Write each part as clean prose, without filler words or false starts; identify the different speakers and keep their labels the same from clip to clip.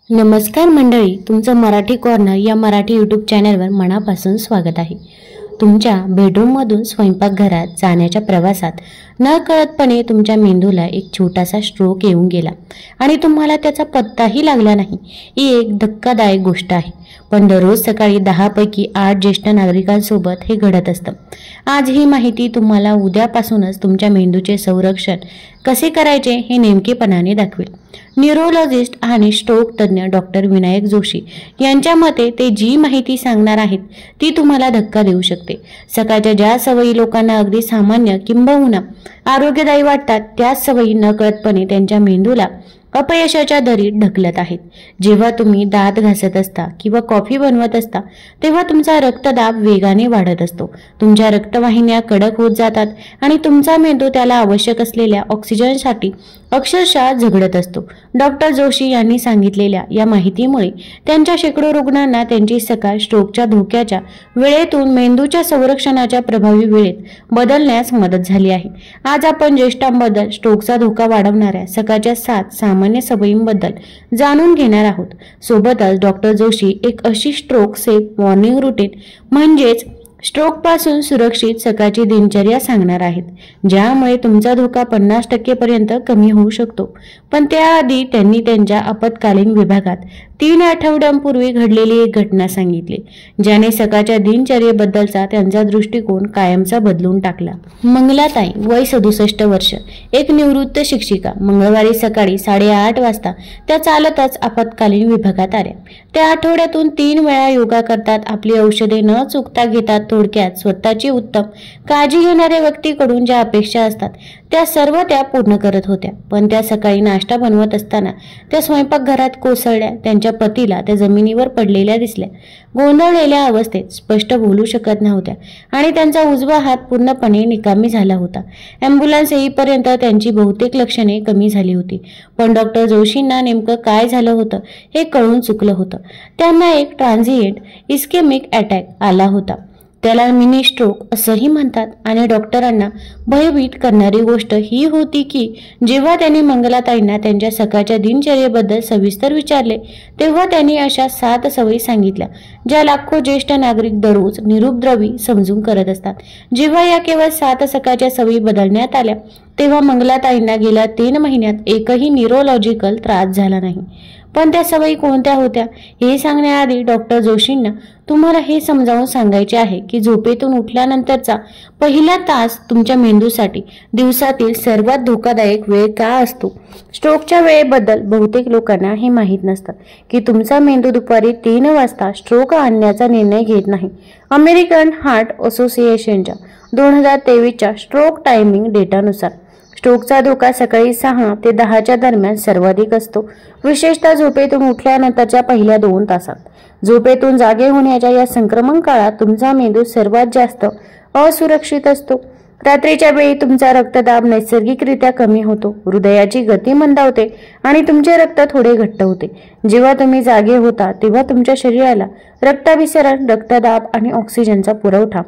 Speaker 1: नमस्कार मंडळी, तुमचं मराठी कॉर्नर या मराठी यूट्यूब चॅनलवर मनापासून स्वागत आहे। तुमच्या बेडरूममधून स्वयंपाकघरात जाण्याच्या प्रवासात नकळतपणे तुमच्या मेंदूला एक छोटासा स्ट्रोक येऊन गेला आणि तुम्हाला त्याचा पत्ताही लागला नाही। ही एक धक्कादायक गोष्ट आहे, पण दररोज सकाळी 10 पैकी 8 ज्येष्ठ नागरिकांसोबत हे घडत असतं। आज ही माहिती तुम्हाला उद्यापासूनच तुमच्या मेंदूचे संरक्षण कसे करायचे हे नेमकेपणाने दाखवेल। न्यूरोलॉजिस्ट आणि स्ट्रोक तज्ञ डॉक्टर विनायक जोशी यांच्या मते ते जी माहिती सांगणार आहेत ती तुम्हाला धक्का देऊ शकते। सकाळच्या ज्या सवयी लोकांना अगदी सामान्य किंबहुना आरोग्यदायी वाटतात, त्याच सवयी नकळतपणे त्यांच्या मेंदूला अपयशाच्या दरीत ढकलत आहेत। जेव्हा तुम्ही दात घासत असता किंवा कॉफी बनवत असता तेव्हा तुमचा रक्तदाब वेगाने वाढत असतो, तुमच्या रक्तवाहिन्या कडक होत जातात आणि तुमचा मेंदू त्याला आवश्यक असलेल्या ऑक्सिजनसाठी अक्षरशः झगडत असतो। डॉक्टर जोशी यांनी सांगितलेल्या या माहितीमुळे त्यांच्या शेकडो रुग्णांना त्यांची सकाळ स्ट्रोकच्या धोक्याच्या वेळेतून मेंदूच्या संरक्षणाच्या प्रभावी वेळेत बदलण्यास मदत झाली आहे। आज आपण ज्येष्ठांबद्दल स्ट्रोकचा धोका वाढवणाऱ्या सकाळच्या 7 सामान्य सवयींबद्दल जाणून घेणार आहोत। सोबतच डॉक्टर जोशी एक अशी स्ट्रोक सेफ मॉर्निंग रुटीन म्हणजेच स्ट्रोक पासून सुरक्षित सकाळची दिनचर्या सांगणार आहेत, ज्यामुळे तुमचा धोका 50% पर्यंत कमी होऊ शकतो। पण त्याआधी त्यांनी त्यांच्या आपत्कालीन विभागात 3 आठवड्यांपूर्वी घडलेली एक घटना सांगितली, ज्याने सकाळच्या दिनचर्येबद्दलचा त्यांचा दृष्टिकोन कायमचा बदलून टाकला। मंगलाताई, वय 67 वर्ष, एक निवृत्त शिक्षिका। मंगळवारी सकाळी 8:30 वाजता त्या चालतच आपत्कालीन विभागात आल्या। त्या आठवड्यातून 3 वेळा योगा करतात, आपली औषधे न चुकता घेतात। थोडक्यात स्वतःची उत्तम काळजी घेणाऱ्या व्यक्तीकडून ज्या अपेक्षा असतात त्या सर्व त्या पूर्ण करत होत्या। पण त्या सकाळी नाश्ता बनवत असताना त्या स्वयंपाकघरात कोसळल्या। त्यांच्या पतीला त्या जमिनीवर पडलेल्या दिसल्या, गोंधळलेल्या अवस्थेत, स्पष्ट बोलू शकत नव्हत्या आणि त्यांचा उजवा हात पूर्णपणे निकामी झाला होता। ॲम्ब्युलन्स येईपर्यंत त्यांची बहुतेक लक्षणे कमी झाली होती, पण डॉक्टर जोशींना नेमकं काय झालं होतं हे कळून चुकलं होतं। त्यांना एक ट्रान्झिएंट इस्केमिक अटॅक आला होता, त्याला मिनी स्ट्रोक असंही म्हणतात। आणि डॉक्टरांना भयभीत करणारी गोष्ट ही होती की जेव्हा त्यांनी मंगलाताईंना त्यांच्या सकाळच्या दिनचर्येबद्दल सविस्तर विचारले तेव्हा त्यांनी अशा 7 सवयी सांगितल्या, ज्या लाखो ज्येष्ठ नागरिक दररोज निरुपद्रवी समजून करत असतात। जेव्हा या केवळ 7 सकाळच्या सवयी बदलण्यात आल्या तेव्हा मंगलाताईंना गेल्या 3 महिन्यात एकही न्यूरोलॉजिकल त्रास झाला नाही। पण त्या सवयी कोणत्या होत्या हे सांगण्याआधी डॉक्टर जोशींना तुम्हाला हे समजावून सांगायचे आहे की झोपेतून उठल्यानंतरचा पहिला तास तुमच्या मेंदूसाठी दिवसातील सर्वात धोकादायक वेळ का असतो। स्ट्रोकच्या वेळेबद्दल बहुतेक लोकांना हे माहीत नसतं की तुमचा मेंदू दुपारी 3 वाजता स्ट्रोक आणण्याचा निर्णय घेत नाही। अमेरिकन हार्ट असोसिएशनच्या 2023च्या स्ट्रोक टायमिंग डेटानुसार स्ट्रोकचा धोका सकाळी 6 ते 10च्या दरम्यान सर्वाधिक असतो, विशेषतः झोपेतून उठल्यानंतरच्या पहिल्या 2 तासात। झोपेतून जागे होण्याच्या या संक्रमण काळात तुमचा मेंदू सर्वात जास्त असुरक्षित असतो। रात्रीच्या वेळी तुमचा रक्तदाब नैसर्गिकरित्या कमी होतो, हृदयाची गती मंदावते आणि तुमचे रक्त थोडे घट्ट होते। जेव्हा तुम्ही जागे होता तेव्हा तुमच्या शरीराला रक्ताभिसरण, रक्तदाब आणि ऑक्सिजनचा पुरवठा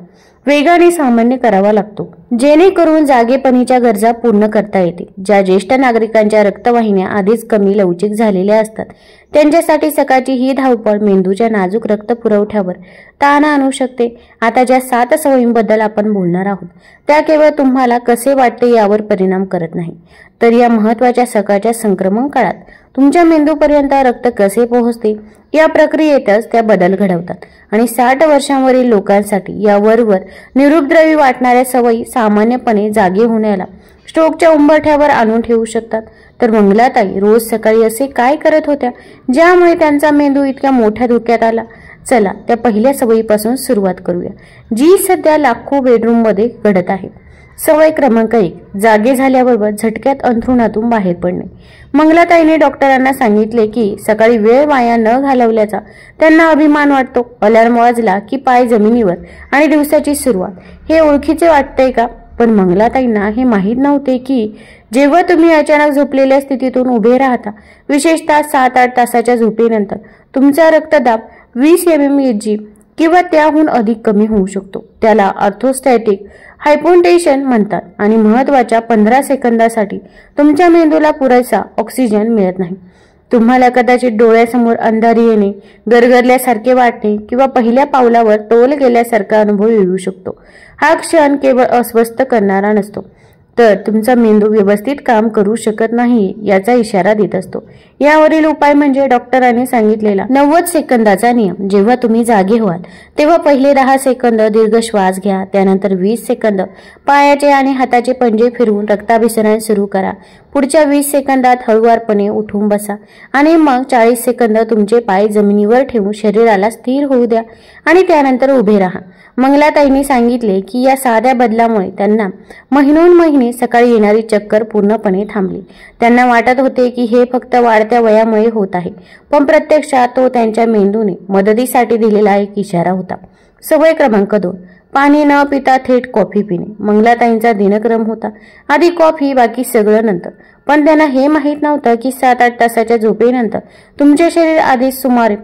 Speaker 1: वेगाने सामान्य करावा लागतो, जेणेकरून जागेपणीच्या गरजा पूर्ण करता येतील। ज्या ज्येष्ठ नागरिकांच्या रक्तवाहिन्या आधीच कमी लवचिक झालेल्या असतात त्यांच्यासाठी सकाळची ही धावपळ मेंदूच्या नाजूक रक्तपुरवठ्यावर ताण आणू शकते। आता ज्या 7 सवयींबद्दल आपण बोलणार आहोत त्या केवळ तुम्हाला कसे वाटते यावर परिणाम करत नाही, तर या महत्त्वाच्या सकाळच्या संक्रमण काळात तुमच्या मेंदूपर्यंत रक्त कसे पोहोचते या प्रक्रियेतच त्या बदल घडवतात। आणि 60 वर्षांवरील लोकांसाठी या वरवर निरुपद्रवी वाटणाऱ्या सवयी सामान्यपणे जागे होण्याला स्ट्रोकच्या उंबरठ्यावर आणून ठेवू शकतात। तर मंगलाताई रोज सकाळी असे काय करत होत्या ज्यामुळे त्यांचा मेंदू इतक्या मोठ्या धोक्यात आला? चला त्या पहिल्या सवयीपासून सुरुवात करूया, जी सध्या लाखो बेडरूममध्ये घडत आहे। सवय क्रमांक 1, जागे झाल्याबरोबर झटक्यात अंथरुणातून बाहेर पडणे। मंगलाताईने डॉक्टरांना सांगितले की सकाळी वेळ वाया न घालवल्याचा त्यांना अभिमान वाटतो। अलार्म वाजला की पाय जमिनीवर आणि दिवसाची सुरुवात, हे ओळखीचे वाटतंय का? पण मंगलाताईंना हे माहीत नव्हते की जेव्हा तुम्ही अचानक झोपलेल्या स्थितीतून उभे राहता, विशेषतः 7-8 तासाच्या झोपेनंतर, तुमचा रक्तदाब 20 mmHg किंवा त्याहून अधिक कमी होऊ शकतो। त्याला ऑर्थोस्टॅटिक हायपोटेन्शन म्हणतात आणि महत्त्वाच्या 15 सेकंदासाठी तुमच्या मेंदूला पुरेसा ऑक्सिजन मिळत नाही। तुम्हाला कदाचित डोळ्यासमोर अंधारी येणे, गरगरल्यासारखे वाटणे किंवा पहिल्या पावलावर तोल गेल्यासारखा अनुभव येऊ शकतो. हा क्षण केवळ अस्वस्थ करणारा नसतो, तर तुमचा मेंदू व्यवस्थित काम करू शकत नाही याचा इशारा देत असतो. यावरील उपाय म्हणजे डॉक्टरांनी सांगितलेला 90 सेकंदाचा नियम. जेव्हा तुम्ही जागे व्हाल तेव्हा पहिले 10 सेकंद दीर्घ श्वास घ्या. त्यानंतर 20 सेकंद पायाचे आणि हाताचे पंजे फिरवून रक्ताभिसरण सुरू करा. पुढच्या 20 सेकंदात हळुवारपणे उठून बसा आणि मग 40 सेकंद तुमचे पाय जमिनीवर ठेवून शरीराला स्थिर होऊ द्या आणि त्यानंतर उभे राहा. मंगलाताईंनी सांगितले की या साध्या बदलामुळे त्यांना महिने सकाळी येणारी चक्कर पूर्णपणे थांबली. त्यांना वाटत होते की हे फक्त वाढत्या वयामुळे होत आहे, पण प्रत्यक्षात तो त्यांच्या मेंदूने मदतीसाठी दिलेला एक इशारा होता. सवय क्रमांक 2, पाणी न पिता थेट कॉफी पिणे. मंगलाताईंचा दिनक्रम होता, आधी कॉफी, बाकी सगळं नंतर. पण त्यांना हे माहीत नव्हतं की 7-8 तासाच्या झोपेनंतर तुमचे शरीर आधीच सुमारे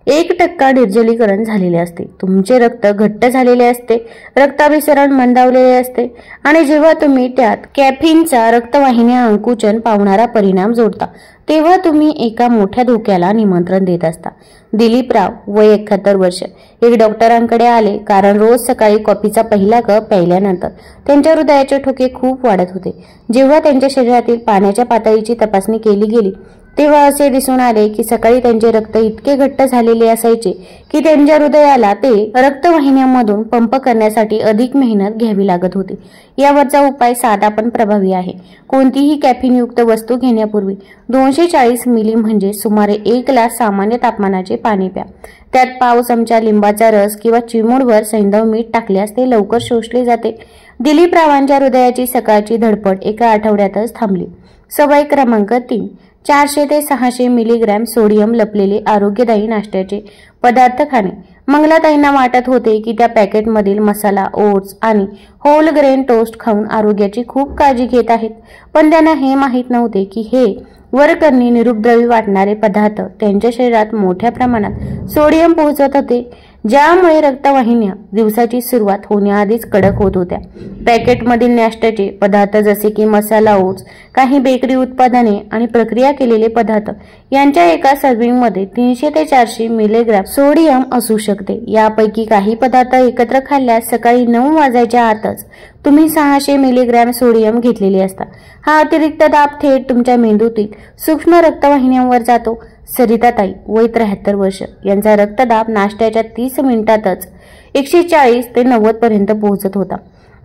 Speaker 1: 1% निर्जलीकरण झालेले असते. तुमचे रक्त घट्ट झालेले असते, रक्ताभिसरण मंदावलेले असते आणि जेव्हा तुम्ही त्यात कॅफीनचा रक्तवाहिन्या अंकुचन पावणारा परिणाम जोडता तेव्हा तुम्ही एका मोठ्या धोक्याला निमंत्रण देत असता. दिलीपराव, वय 71 वर्ष, एक डॉक्टरांकडे आले कारण रोज सकाळी कॉफीचा पहिला कप प्यायल्यानंतर त्यांच्या हृदयाचे ठोके खूप वाढत होते. जेव्हा त्यांच्या शरीरातील पाण्याच्या पातळीची तपासणी केली गेली तेव्हा असे दिसून आले की सकाळी त्यांचे रक्त इतके घट्ट झालेले असायचे की त्यांच्या हृदयाला ते रक्तवाहिन्यांमधून पंप करण्यासाठी अधिक मेहनत घ्यावी लागत होती. यावरचा उपाय साधा पण प्रभावी आहे. कोणतीही कॅफीनयुक्त वस्तू घेण्यापूर्वी 240 मिली म्हणजे सुमारे 1 ग्लास सामान्य तापमानाचे पाणी प्या. त्यात पाव चमचा लिंबाचा रस किंवा चिमूटभर सैंधव मीठ टाकल्यास ते लवकर शोषले जाते. दिलीपरावांच्या हृदयाची सकाळची धडपड एका आठवड्यातच थांबली. सवय क्रमांक 3, 400 ते 600 मिलीग्रॅम सोडियम लपलेले आरोग्यदायी नाश्त्याचे पदार्थ खाणे. मंगलाताईंना वाटत होते की त्या पॅकेटमधील मसाला, ओट्स आणि होल ग्रेन टोस्ट खाऊन आरोग्याची खूप काळजी घेत आहेत, पण त्यांना हे माहीत नव्हते की हे वरकरणी निरुपद्रवी वाटणारे पदार्थ त्यांच्या शरीरात मोठ्या प्रमाणात सोडियम पोहोचवत होते, ज्यामुळे रक्तवाहिन्या दिवसाची सुरुवात होण्याआधीच कडक होत होत्या. पॅकेटमधील नाश्त्याचे पदार्थ जसे की मसाला, ओट्स, काही बेकरी उत्पादने आणि प्रक्रिया केलेले पदार्थ यांच्या एका सर्व्हिंगमध्ये 300 ते 400 मिलीग्रॅम सोडियम असू शकते. यापैकी काही पदार्थ एकत्र खाल्ल्यास सकाळी 9 वाजायच्या आतच तुम्ही 600 मिलीग्रॅम सोडियम घेतलेले असता. हा अतिरिक्त दाब थेट तुमच्या मेंदूतील सूक्ष्म रक्तवाहिन्यांवर जातो. सरिताताई, वय 73 वर्ष, यांचा रक्तदाब नाश्त्याच्या 30 मिनिटातच 140 ते 90 पर्यंत पोहोचत होता.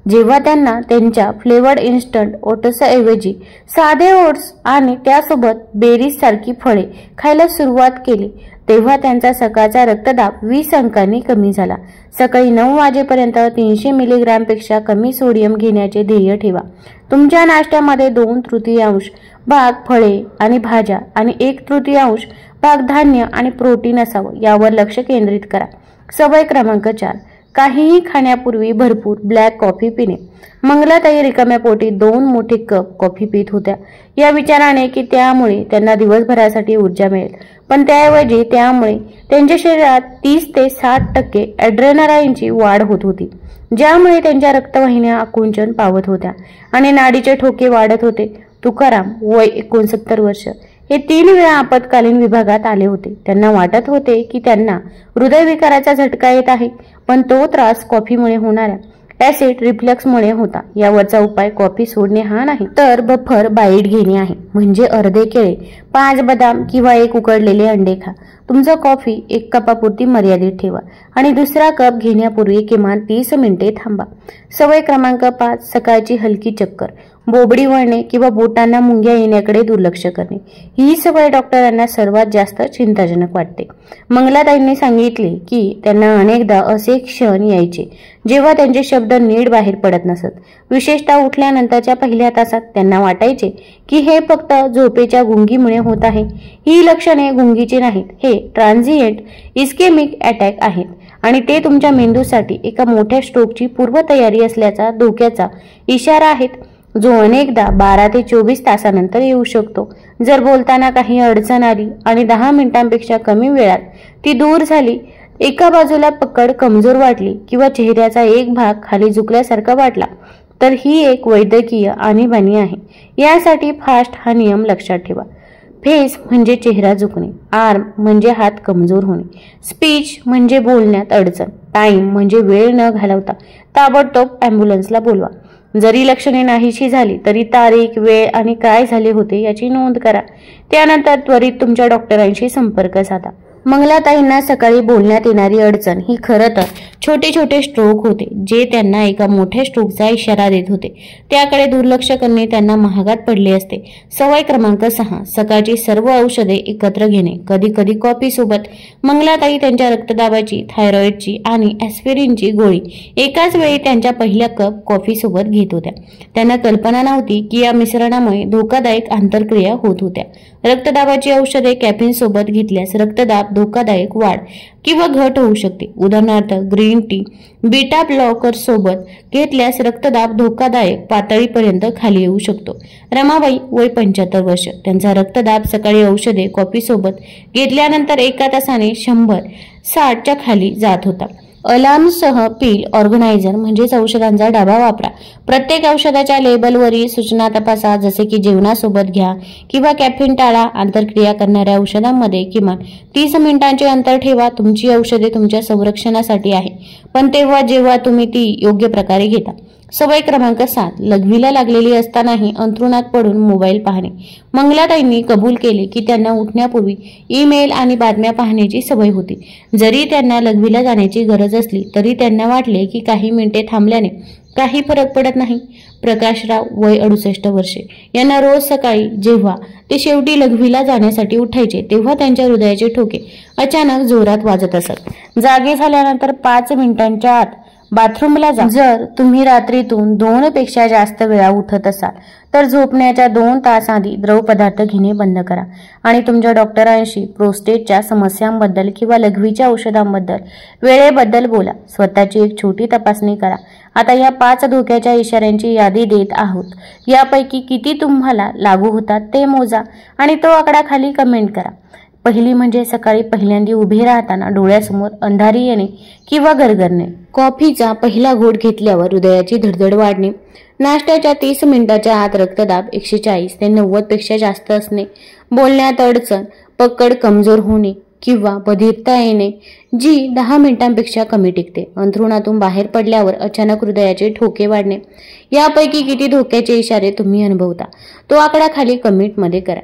Speaker 1: जेव्हा त्यांना त्यांच्या फ्लेवर्ड इन्स्टंट ओट्सऐवजी साधे ओट्स आणि त्यासोबत बेरीज सारखी फळे खायला सुरुवात केली तेव्हा त्यांचा सकाळचा रक्तदाब 20 अंकांनी कमी झाला. सकाळी 9 वाजेपर्यंत 300 मिलीग्रॅमपेक्षा कमी सोडियम घेण्याचे ध्येय ठेवा. तुमच्या नाश्त्यामध्ये 2/3 भाग फळे आणि भाज्या आणि 1/3 भाग धान्य आणि प्रोटीन असावं, यावर लक्ष केंद्रित करा. सवय क्रमांक 4, काहीही खाण्यापूर्वी भरपूर ब्लॅक कॉफी पिणे. मंगलाताई रिकाम्या पोटी 2 मोठे कप कॉफी पित होत्या, या विचाराने की त्यामुळे त्यांना दिवसभरासाठी ऊर्जा मिळेल, पण त्याऐवजी त्यामुळे त्यांच्या शरीरात 30 ते 60% ॲड्रेनालाईनची वाढ होत होती, ज्यामुळे त्यांच्या रक्तवाहिन्या आकुंचन पावत होत्या आणि नाडीचे ठोके वाढत होते. तुकाराम, वय 69 वर्ष, हे 3 वेळा आपत्कालीन विभागात आले होते. त्यांना वाटत होते की त्यांना हृदयविकाराचा झटका येत आहे, पण तो त्रास कॉफीमुळे होणाऱ्या ऍसिड रिफ्लक्समुळे होता. यावरचा उपाय कॉफी सोडणे हा नाही, तर बफर बाईट घेणे आहे. म्हणजे अर्धे केळे, 5 बदाम किंवा 1 उकडलेले अंडे खा. तुमचा कॉफी 1 कपापुरती मर्यादित ठेवा आणि दुसरा कप घेण्यापूर्वी किमान 30 मिनिटे थांबा. सवय क्रमांक 5, सकाळची हलकी चक्कर, बोबडी वळणे किंवा बोटांना मुंग्या येण्याकडे दुर्लक्ष करणे. ही सवय डॉक्टरांना सर्वात जास्त चिंताजनक वाटते. मंगलाताईंनी सांगितले की त्यांना अनेकदा असे क्षण यायचे जेव्हा त्यांचे शब्द नीट बाहेर पडत नसत. विशेषतः उठल्यानंतरच्या पहिल्या तासात त्यांना वाटायचे की हे फक्त झोपेच्या गुंगीमुळे होत आहे. ही लक्षणे गुंगीची नाहीत, हे ट्रान्झिएंट इस्केमिक अटॅक आहेत आणि ते तुमच्या मेंदूसाठी एका मोठ्या स्ट्रोकची पूर्वतयारी असल्याचा धोक्याचा इशारा आहेत, जो अनेकदा 12 ते 24 तासानंतर येऊ शकतो. जर बोलताना काही अडचण आली आणि 10 मिनिटांपेक्षा कमी वेळात ती दूर झाली, एका बाजूला पकड कमजोर वाटली किंवा चेहऱ्याचा एक भाग खाली झुकल्यासारखा वाटला, तर ही एक वैद्यकीय आणीबाणी आहे. यासाठी फास्ट हा नियम लक्षात ठेवा. फेस म्हणजे चेहरा झुकणे, आर्म म्हणजे हात कमजोर होणे, स्पीच म्हणजे बोलण्यात अडचण, टाइम म्हणजे वेळ न घालवता ताबडतोब ॲम्ब्युलन्सला बोलवा. जरी लक्षणे नाहीशी झाली तरी तारीख, वेळ आणि काय झाले होते याची नोंद करा. त्यानंतर त्वरित तुमच्या डॉक्टरांशी संपर्क साधा. मंगलाताईंना सकाळी बोलण्यात येणारी अडचण ही खरं तर छोटे छोटे स्ट्रोक होते, जे त्यांना एका मोठ्या स्ट्रोकचा इशारा देत होते. त्याकडे दुर्लक्ष करणे त्यांना महागात पडले असते. सवय क्रमांक 6, सकाळची सर्व औषधे एकत्र घेणे. कधी कधी कॉफी सोबत मंगलाताई त्यांच्या रक्तदाबाची, थायरॉइडची आणि ॲस्पिरिनची गोळी एकाच वेळी त्यांच्या पहिल्या कप कॉफी सोबत घेत होत्या. त्यांना कल्पना नव्हती की या मिश्रणामुळे धोकादायक आंतरक्रिया होत होत्या. रक्तदाबाची औषधे कॅफीन सोबत घेतल्यास रक्तदाब धोकादायक वाढ किंवा घट होऊ शकते. उदाहरणार्थ ग्रीन टी बीटा ब्लॉकर सोबत घेतल्यास रक्तदाब धोकादायक पातळीपर्यंत खाली येऊ शकतो. रमाबाई वय 75 वर्ष. त्यांचा रक्तदाब सकाळी औषधे कॉफी सोबत घेतल्यानंतर एका तासाने 160च्या खाली जात होता. अलार्मसह पील ऑर्गनायझर म्हणजेच औषधांचा डबा वापरा. प्रत्येक औषधाच्या लेबलवरील सूचना तपासा, जसे की जेवणासोबत घ्या किंवा कॅफीन टाळा. आंतरक्रिया करणाऱ्या औषधांमध्ये किमान 30 मिनिटांचे अंतर ठेवा. तुमची औषधे तुमच्या संरक्षणासाठी आहे, पण तेव्हा जेव्हा तुम्ही ती योग्य प्रकारे घेता. सवय क्रमांक 7, लघवीला लागलेली असतानाही अंथरुणात पडून मोबाईल पाहणे. मंगलाताईंनी कबूल केले की त्यांना उठण्यापूर्वी ईमेल आणि बातम्या पाहण्याची सवय होती. जरी त्यांना लघवीला जाण्याची गरज असली तरी त्यांना वाटले की काही मिनिटे थांबल्याने काही फरक पडत नाही. प्रकाशराव वय 68 वर्षे. यांना रोज सकाळी जेव्हा ते शेवटी लघवीला जाण्यासाठी उठायचे तेव्हा त्यांच्या हृदयाचे ठोके अचानक जोरात वाजत असत. जागे झाल्यानंतर 5 मिनिटांच्या आत बाथरूमला जा. जर तुम्ही रात्रीतून 2 पेक्षा जास्त वेळा उठत असाल तर झोपण्याच्या 2 तास आधी द्रव पदार्थ घेणे बंद करा आणि तुमच्या डॉक्टरांशी प्रोस्टेटच्या समस्यांबद्दल किंवा लघवीच्या औषधांबद्दल वेळेबद्दल बोला. स्वतःची एक छोटी तपासणी करा. आता या 5 धोक्याच्या इशाऱ्यांची यादी देत आहोत. यापैकी किती तुम्हाला लागू होतात ते मोजा आणि तो आकडा खाली कमेंट करा. पहिली म्हणजे सकाळी पहिल्यांदा उभे राहताना डोळ्यासमोर अंधारी येणे किंवा गरगरणे. कॉफीचा पहिला घोट घेतल्यावर हृदयाची धडधड वाढणे. नाश्त्याच्या 30 मिनिटाच्या आत रक्तदाब 140 ते 90 पेक्षा जास्त असणे. बोलण्यात अडचण, पकड कमजोर होणे किंवा बधिरता येणे जी 10 मिनिटांपेक्षा कमी टिकते. अंथरुणातून बाहेर पडल्यावर अचानक हृदयाचे ठोके वाढणे. यापैकी किती धोक्याचे इशारे तुम्ही अनुभवता तो आकडा खाली कमेंटमध्ये करा.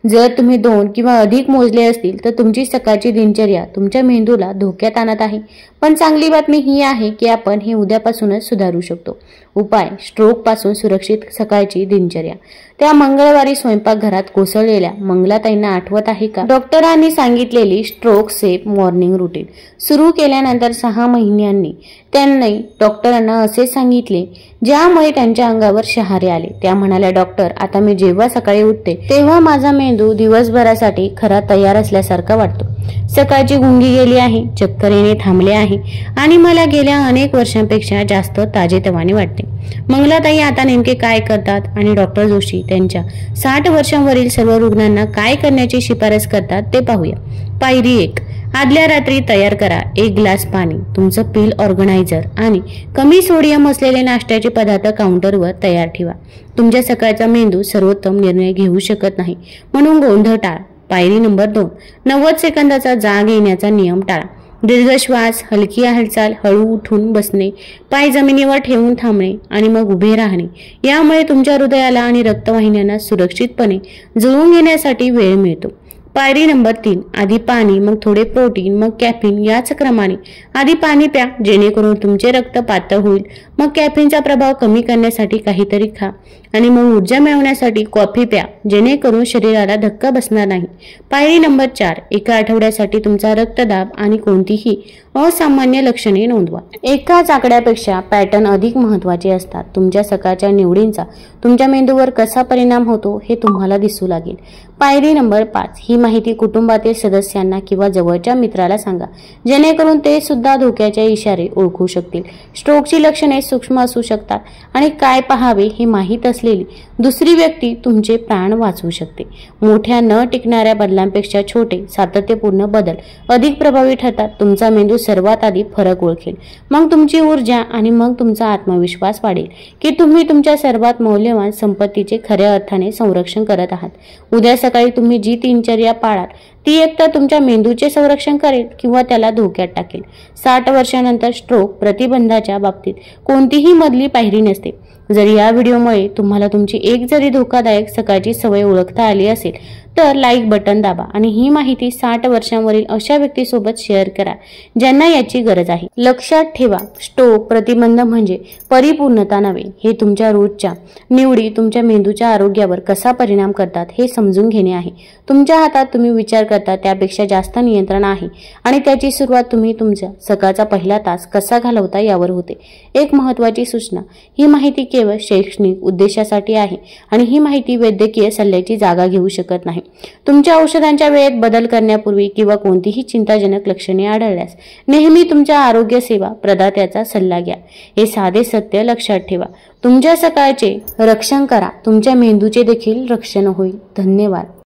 Speaker 1: जर तुम्ही 2 किंवा अधिक मोजले असतील तर तुमची सकाळची दिनचर्या तुमच्या मेंदूला धोक्यात आणत आहे. पण चांगली बातमी ही आहे की आपण हे उद्यापासूनच सुधारू शकतो. उपाय: स्ट्रोक पासून सुरक्षित सकाळची दिनचर्या. त्या मंगळवारी स्वयंपाकघरात कोसळलेल्या मंगलाताईंना आठवत आहे का? डॉक्टरांनी सांगितलेली स्ट्रोक सेफ मॉर्निंग रुटीन सुरू केल्यानंतर 6 महिन्यांनी त्यांनी डॉक्टरांना असे सांगितले ज्यामुळे त्यांच्या अंगावर शहारे आले. त्या म्हणाल्या, डॉक्टर, आता मी जेव्हा सकाळी उठते तेव्हा माझा मेंदू दिवसभरासाठी खरा तयार असल्यासारखा वाटतो. सकाळची गुंगी गेली आहे, चक्कर येणे थांबले आहे आणि मला गेल्या अनेक वर्षांपेक्षा जास्त ताजेतवाने वाटते. मंगलाताई आता नेमके काय करतात आणि डॉक्टर जोशी त्यांच्या 60 वर्षांवरील सर्व रुग्णांना काय करण्याची शिफारस करतात ते पाहूया. पायरी 1, आदल्या रात्री तयार करा 1 ग्लास पाणी. तुमचं पील ऑर्गनायझर आणि कमी सोडियम असलेले नाश्त्याचे पदार्थ काउंटरवर तयार ठेवा. तुमच्या सकाळचा मेंदू सर्वोत्तम निर्णय घेऊ शकत नाही म्हणून गोंधळ टाळा. पायरी नंबर 2, 90 सेकंदाचा जाग येण्याचा नियम टाळा. दीर्घ श्वास, हलकी हालचाल, हळू उठून बसणे, पाय जमिनीवर ठेवून थांबणे आणि मग उभे राहणे. यामुळे तुमच्या हृदयाला आणि रक्तवाहिन्यांना सुरक्षितपणे जुळवून घेण्यासाठी वेळ मिळतो. पायरी नंबर 3, आधी पाणी, मग थोडे प्रोटीन, मग कॅफीन. याच क्रमाने आधी पाणी प्या जेणेकरून तुमचे रक्त पातळ होईल. मग कॅफीनचा प्रभाव कमी करण्यासाठी काहीतरी खा आणि मग ऊर्जा मिळवण्यासाठी कॉफी प्या जेणेकरून शरीराला धक्का बसणार नाही. पायरी नंबर 4, एका आठवड्यासाठी तुमचा रक्तदाब आणि कोणतीही असामान्य लक्षणे नोंदवा. एकाच आकड्यापेक्षा पॅटर्न अधिक महत्त्वाचे असतात. तुमच्या सकाळच्या निवडींचा तुमच्या मेंदूवर कसा परिणाम होतो हे तुम्हाला दिसू लागेल. पायरी नंबर 5, ही माहिती कुटुंबातील सदस्यांना किंवा जवळच्या मित्राला सांगा जेणेकरून ते सुद्धा धोक्याचे इशारे ओळखू शकतील. स्ट्रोकची लक्षणे सूक्ष्म असू शकतात आणि काय पाहावे हे माहीत असलेली दुसरी व्यक्ती तुमचे प्राण वाचवू शकते. मोठ्या न टिकणाऱ्या बदलांपेक्षा छोटे सातत्यपूर्ण बदल अधिक प्रभावी ठरतात. तुमचा मेंदू सर्वात आधी फरक ओळखेल, मग तुमची ऊर्जा आणि मग तुमचा आत्मविश्वास वाढेल की तुम्ही तुमच्या सर्वात मौल्यवान संपत्तीचे खऱ्या अर्थाने संरक्षण करत आहात। उद्या सकाळी तुम्ही जी दिनचर्या पाळाल ती एकतर तुमच्या मेंदूचे संरक्षण करेल किंवा त्याला धोक्यात टाकेल। 60 वर्षांनंतर स्ट्रोक प्रतिबंधाच्या बाबतीत कोणतीही मधली पायरी नसते। जर या व्हिडिओमुळे तुम्हाला तुमची एक जरी धोकादायक सकाळची सवय ओळखता आली असेल तर लाईक बटन दाबा आणि ही माहिती 60 वर्षांवरील अशा व्यक्तीसोबत शेअर करा ज्यांना याची गरज आहे। लक्षात ठेवा, स्ट्रोक प्रतिबंध म्हणजे परिपूर्णता नव्हे, हे तुमच्या रोजच्या निवडी तुमच्या मेंदूच्या आरोग्यावर कसा परिणाम करतात हे समजून घेणे आहे। तुमच्या हातात तुम्ही विचार करता त्यापेक्षा जास्त नियंत्रण आहे आणि त्याची सुरुवात तुम्ही तुमच्या सकाळचा पहिला तास कसा घालवता यावर होते। एक महत्त्वाची सूचना, ही माहिती केवळ शैक्षणिक उद्देशासाठी आहे आणि ही माहिती वैद्यकीय सल्ल्याची जागा घेऊ शकत नाही। तुमच्या औषधांच्या वेळेत बदल करण्यापूर्वी किंवा कोणतीही चिंताजनक लक्षणे आढळल्यास नेहमी तुमच्या आरोग्य सेवा प्रदात्याचा सल्ला घ्या। हे साधे सत्य लक्षात ठेवा, तुमच्या सकाळचे रक्षण करा, तुमच्या मेंदूचे देखील रक्षण होईल। धन्यवाद।